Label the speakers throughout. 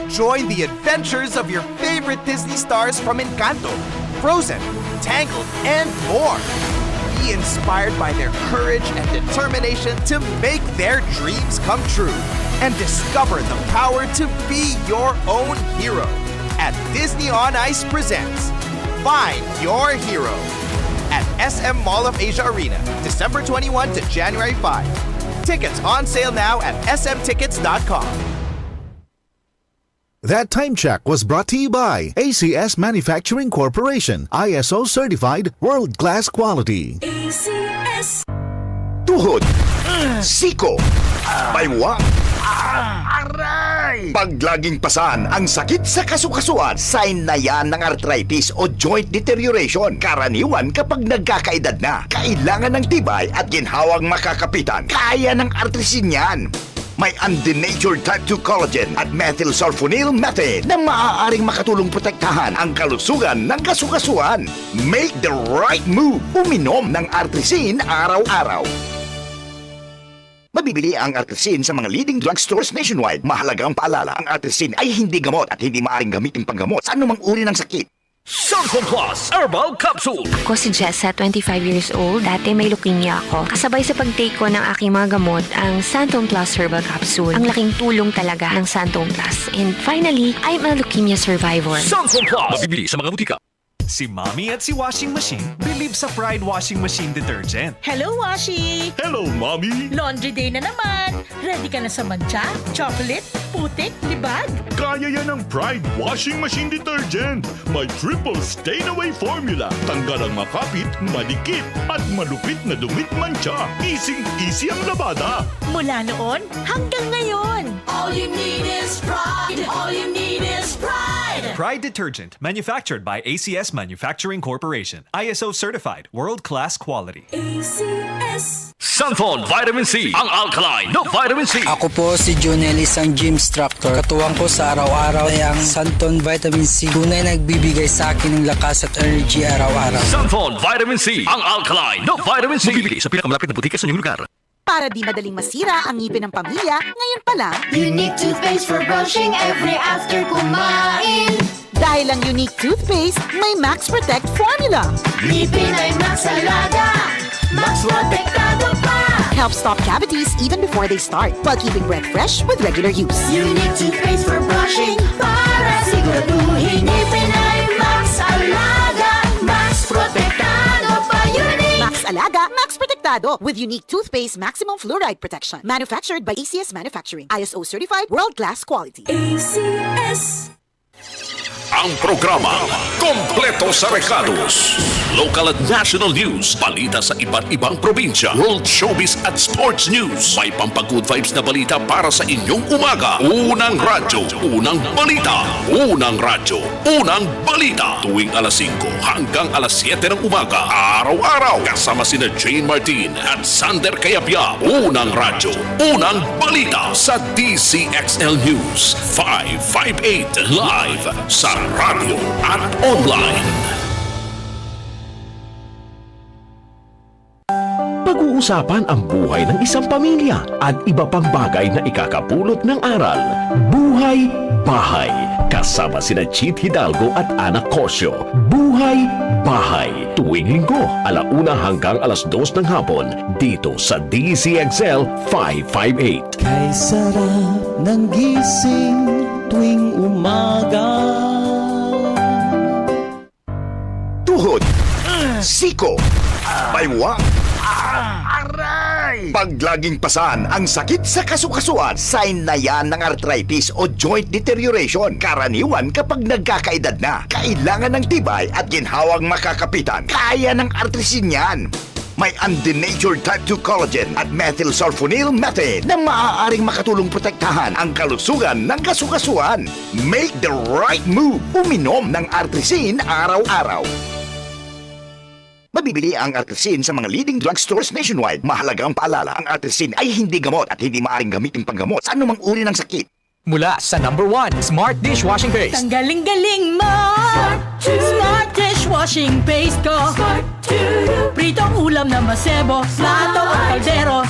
Speaker 1: Join the adventures of your favorite Disney stars from Encanto, Frozen, Tangled, and more. Be inspired by their courage and determination to make their dreams come true. And discover the power to be your own hero at Disney on Ice presents Find Your Hero at SM Mall of Asia Arena, December 21 to January 5. Tickets on sale now at smtickets.com.
Speaker 2: That time check was brought to you by ACS Manufacturing Corporation, ISO certified world-class quality.
Speaker 3: ACS.
Speaker 4: Tuhod, siko, baywang, aray! Pag laging pasan ang sakit sa kasukasuan, sign na yan ng arthritis o joint deterioration. Karaniwan kapag nagkakaedad na, kailangan ng tibay at ginhawang makakapitan. Kaya ng artrisin yan. May undenatured type 2 collagen at methylsulfonyl methane na maaaring makatulong protektahan ang kalusugan ng kasukasuan. Make the right move. Uminom ng artrisin araw-araw. Mabibili ang artrisin sa mga leading drugstores nationwide. Mahalagang paalala, ang artrisin ay hindi gamot at hindi maaaring gamitin panggamot sa anumang uri ng sakit.
Speaker 5: Santon Plus Herbal Capsule.
Speaker 6: Ako si Jessa, 25 years old. Dati may leukemia ako. Kasabay sa pag-take ko ng aking mga gamot, ang Santon Plus Herbal Capsule. Ang laking tulong talaga ng Santon Plus. And finally, I'm a leukemia survivor.
Speaker 5: Santon Plus. Mabibili sa mga butika.
Speaker 7: Si Mommy at si Washing Machine believe sa Pride Washing Machine Detergent.
Speaker 3: Hello, Washi!
Speaker 5: Hello, Mommy.
Speaker 3: Laundry day na naman. Ready ka na sa mancha, chocolate, putik, libag?
Speaker 8: Kaya yan ang Pride Washing Machine Detergent. May triple stain-away formula. Tanggal ang makapit, malikit, at malupit na dumit mancha. Easy ang labada.
Speaker 3: Mula noon hanggang ngayon. All you need is pride. All you need is pride.
Speaker 7: Pride Detergent, manufactured by ACS Manufacturing Corporation. ISO certified, world-class quality.
Speaker 3: ACS.
Speaker 5: Santon Vitamin C. Ang alkaline no vitamin C.
Speaker 9: Ako po si Junel, isang gym instructor. Katuwang ko sa araw-araw ay ang Santon Vitamin C. Tunay nagbibigay sa akin ng lakas at energy araw-araw.
Speaker 5: Santon Vitamin C. Ang alkaline no vitamin C. Bibili sa pinakamalapit na butika sa inyong lugar.
Speaker 10: Para di madaling masira ang ngipin ng pamilya, ngayon pa lang,
Speaker 3: Unique toothpaste for brushing every after kumain.
Speaker 10: dahil ang Unique Toothpaste may Max Protect formula.
Speaker 3: Ngipin ay Max Alaga. Max Protektado pa.
Speaker 10: Helps stop cavities even before they start, while keeping breath fresh with regular use.
Speaker 3: Unique toothpaste for brushing para siguraduhin ngipin ay Max Alaga. Max Protektado pa. Unique.
Speaker 10: Max Alaga, Max Protectado with Unique Toothpaste Maximum Fluoride Protection. Manufactured by ACS Manufacturing. ISO certified, world-class quality.
Speaker 3: ACS.
Speaker 5: Ang programa kompleto sa recados. Local at national news, balita sa iba't ibang probinsya, world showbiz at sports news. May pampag-good vibes na balita para sa inyong umaga. Unang radyo, unang balita. Unang radyo, unang balita. Tuwing alas 5 hanggang alas 7 ng umaga. Araw-araw kasama sina Jane Martin at Sander Kayapia. Unang radyo, unang balita sa DCXL News 558 live sa radyo at online.
Speaker 11: Pag-uusapan ang buhay ng isang pamilya at iba pang bagay na ikakapulot ng aral. Buhay Bahay. Kasama sina Chit Hidalgo at Ana Cosio. Buhay Bahay. Tuwing linggo, 1:00 hanggang 2:00 ng hapon. Dito sa DCXL 558.
Speaker 9: Kay sarap ng gising tuwing umaga.
Speaker 4: Tuhod, siko, baywang, aray! Pag laging pasan ang sakit sa kasukasuan, sign na yan ng arthritis o joint deterioration. Karaniwan kapag nagkakaedad na, kailangan ng tibay at ginhawang makakapitan. Kaya ng artrisin yan. May undenatured type 2 collagen at methylsulfonyl methane na maaaring makatulong protektahan ang kalusugan ng kasukasuan. Make the right move. Uminom ng artrisin araw-araw. Mabibili ang artrisin sa mga leading drugstores nationwide. Mahalagang paalala, ang artrisin ay hindi gamot at hindi maaaring gamitin panggamot sa anumang uri ng sakit.
Speaker 7: Mula sa #1 Smart Dishwashing Paste.
Speaker 3: Ang galing-galing mo. Smart dishwashing paste ko. Pritong ulam na masebo, plato at kaldero.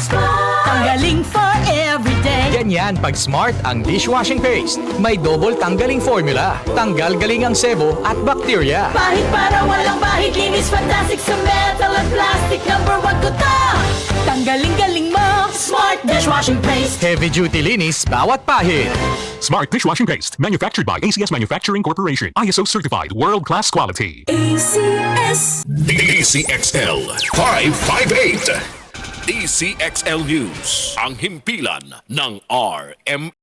Speaker 3: Tanggaling for everyday. day.
Speaker 12: Ganyan pag Smart ang dishwashing paste. May double tanggaling formula. Tanggal galing ang sebo at bakterya.
Speaker 3: Pahit para walang bahid, linis fantastic sa metal at plastic. Number 1 ko to. Tanggaling-galing mo, Smart Dishwashing Paste.
Speaker 12: Heavy duty linis bawat pahid.
Speaker 11: Smart Dishwashing Paste, manufactured by ACS Manufacturing Corporation. ISO certified, world-class quality.
Speaker 3: ACS.
Speaker 5: DCXL 558. DCXL News, ang himpilan ng RM